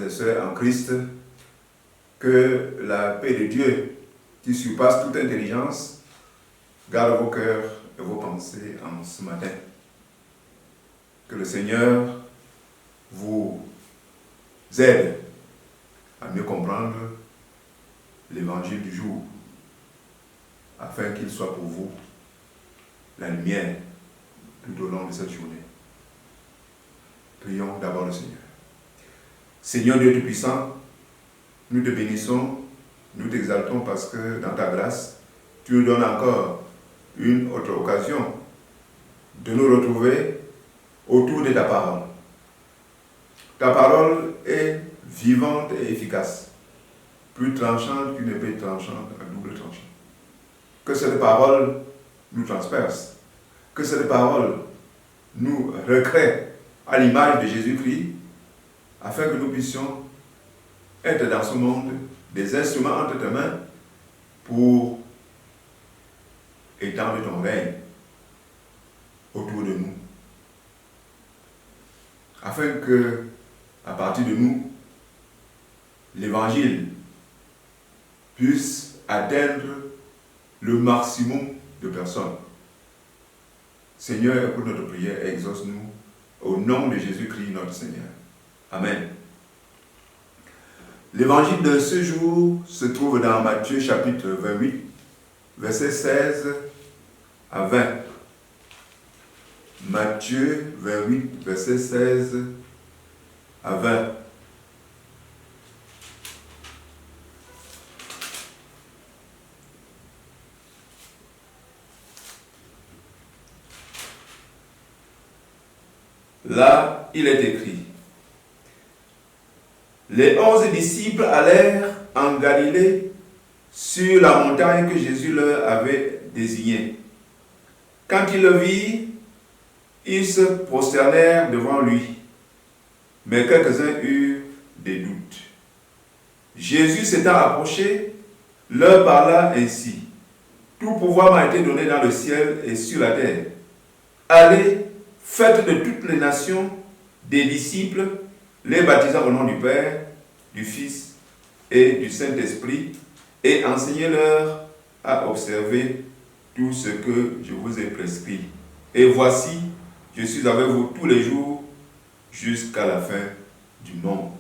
frères et sœurs en Christ, que la paix de Dieu, qui surpasse toute intelligence, garde vos cœurs et vos pensées en ce matin. Que le Seigneur vous aide à mieux comprendre l'évangile du jour, afin qu'il soit pour vous la lumière tout au long de cette journée. Prions d'abord le Seigneur. Seigneur Dieu Tout-Puissant, nous te bénissons, nous t'exaltons parce que dans ta grâce, tu nous donnes encore une autre occasion de nous retrouver autour de ta parole. Ta parole est vivante et efficace, plus tranchante qu'une épée tranchante à double tranchant. Que cette parole nous transperce, que cette parole nous recrée à l'image de Jésus-Christ, afin que nous puissions être dans ce monde des instruments entre tes mains pour étendre ton règne autour de nous. Afin que, à partir de nous, l'évangile puisse atteindre le maximum de personnes. Seigneur, écoute notre prière et exauce-nous au nom de Jésus-Christ notre Seigneur. Amen. L'évangile de ce jour se trouve dans Matthieu chapitre 28, versets 16 à 20. Matthieu 28, versets 16 à 20. Là, il est écrit: les 11 disciples allèrent en Galilée sur la montagne que Jésus leur avait désignée. Quand ils le virent, ils se prosternèrent devant lui, mais quelques-uns eurent des doutes. Jésus s'étant approché, leur parla ainsi: tout pouvoir m'a été donné dans le ciel et sur la terre. Allez, faites de toutes les nations des disciples, les baptisant au nom du Père, du Fils et du Saint-Esprit, et enseignez-leur à observer tout ce que je vous ai prescrit. Et voici, je suis avec vous tous les jours jusqu'à la fin du monde.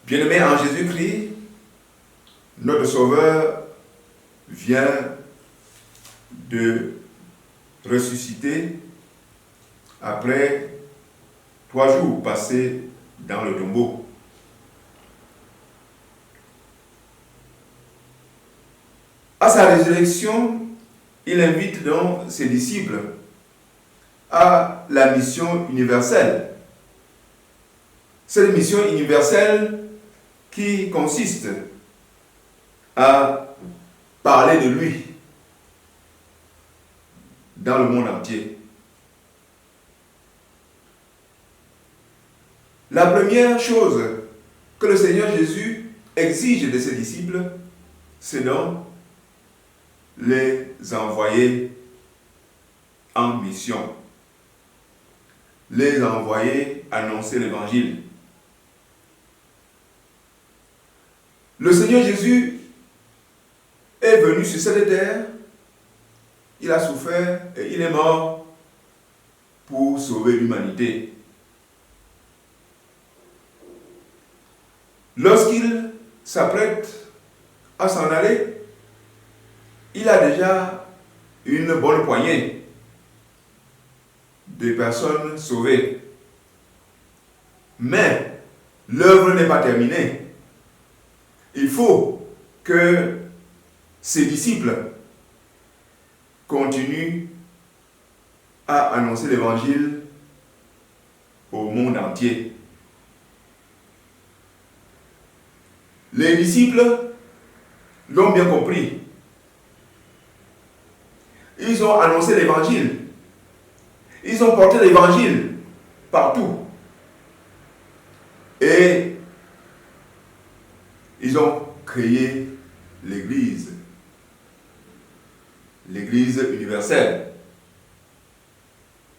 Bien-aimés en Jésus-Christ, notre Sauveur vient de ressusciter après 3 jours passés dans le tombeau. À sa résurrection, il invite donc ses disciples à la mission universelle. Cette mission universelle qui consiste à parler de lui dans le monde entier. La première chose que le Seigneur Jésus exige de ses disciples, c'est donc les envoyer en mission, les envoyer annoncer l'évangile. Le Seigneur Jésus est venu sur cette terre, il a souffert et il est mort pour sauver l'humanité. Lorsqu'il s'apprête à s'en aller, il a déjà une bonne poignée de personnes sauvées. Mais l'œuvre n'est pas terminée. Il faut que ses disciples continuent à annoncer l'évangile au monde entier. Les disciples l'ont bien compris. Ils ont annoncé l'évangile. Ils ont porté l'évangile partout. Et ils ont créé l'Église. L'Église universelle.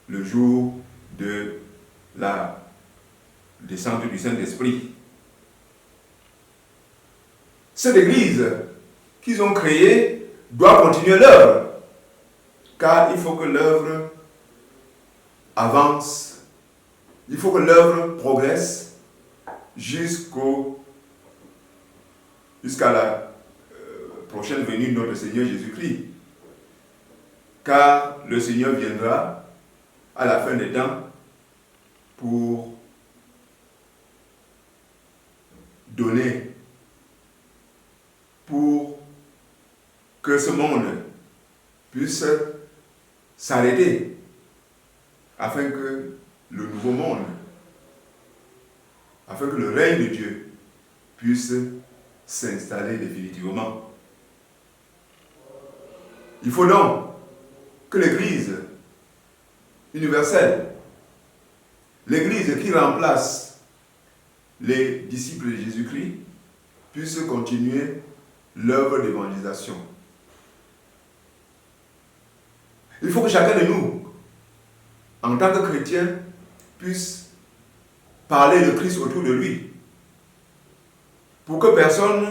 Le jour de la descente du Saint-Esprit. Cette église qu'ils ont créée doit continuer l'œuvre, car il faut que l'œuvre avance, il faut que l'œuvre progresse jusqu'à la prochaine venue de notre Seigneur Jésus-Christ. Car le Seigneur viendra à la fin des temps pour donner, pour que ce monde puisse s'arrêter, afin que le nouveau monde, afin que le règne de Dieu puisse s'installer définitivement. Il faut donc que l'Église universelle, l'Église qui remplace les disciples de Jésus-Christ, puisse continuer l'œuvre d'évangélisation. Il faut que chacun de nous, en tant que chrétien, puisse parler de Christ autour de lui, pour que personne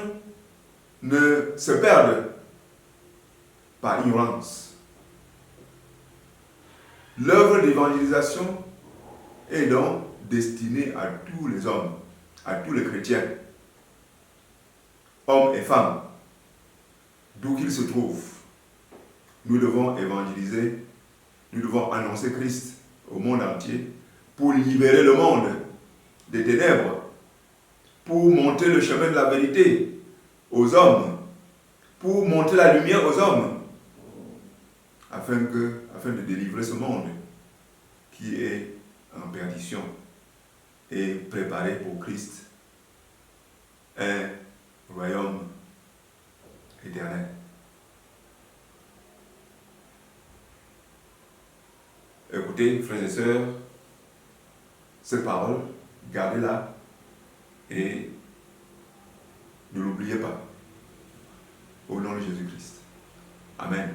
ne se perde par ignorance. L'œuvre d'évangélisation est donc destinée à tous les hommes, à tous les chrétiens, hommes et femmes, d'où qu'ils se trouvent. Nous devons évangéliser, nous devons annoncer Christ au monde entier pour libérer le monde des ténèbres, pour montrer le chemin de la vérité aux hommes, pour montrer la lumière aux hommes, afin de délivrer ce monde qui est en perdition et préparer pour Christ un royaume éternel. Écoutez, frères et sœurs, cette parole, gardez-la et ne l'oubliez pas. Au nom de Jésus-Christ. Amen.